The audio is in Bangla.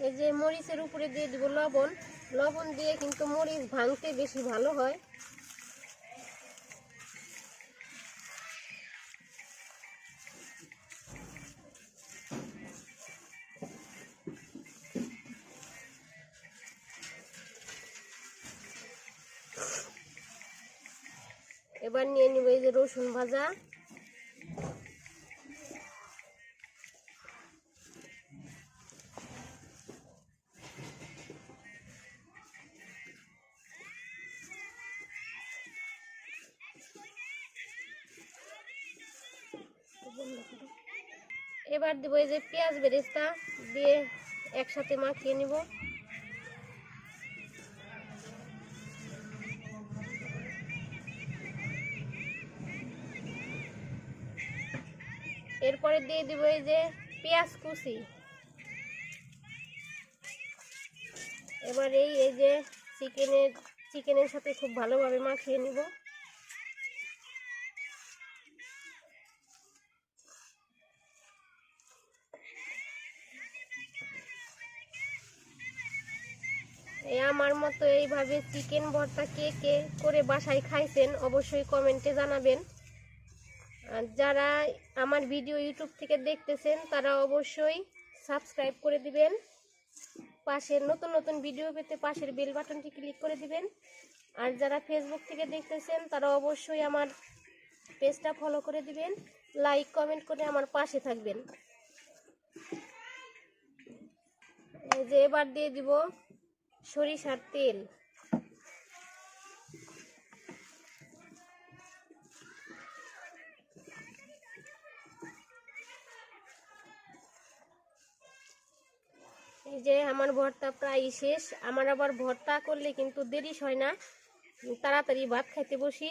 এই যে মরিচের উপরে দিয়ে দিব লবণ। লবণ দিয়ে কিন্তু মরিচ ভাঙতে বেশি ভালো হয়। এবার নিয়ে নিব এই যে রসুন ভাজা। এবার দিব এই যে পেঁয়াজ বেরেস্তা দিয়ে একসাথে মাখিয়ে নিব। এরপরে দিয়ে দিব এই যে পেঁয়াজ কুচি। এবার এই যে চিকেনের সাথে খুব ভালোভাবে মাখিয়ে নিব। আমার মতো এইভাবে চিকেন ভর্তা কে কে করে বাসায় খাইছেন অবশ্যই কমেন্টে জানাবেন। আর যারা আমার ভিডিও ইউটিউব থেকে দেখতেছেন তারা অবশ্যই সাবস্ক্রাইব করে দিবেন। পাশের নতুন নতুন ভিডিও পেতে পাশের বেল বাটনটি ক্লিক করে দিবেন। আর যারা ফেসবুক থেকে দেখতেছেন তারা অবশ্যই আমার পেজটা ফলো করে দিবেন, লাইক কমেন্ট করে আমার পাশে থাকবেন। এই যে এবার দিয়ে দিব সরিষার তেল। এই যে আমার ভর্তা প্রায় শেষ। আমার আবার ভর্তা করলে কিন্তু দেরি হয় না, তাড়াতাড়ি ভাত খাইতে বসি।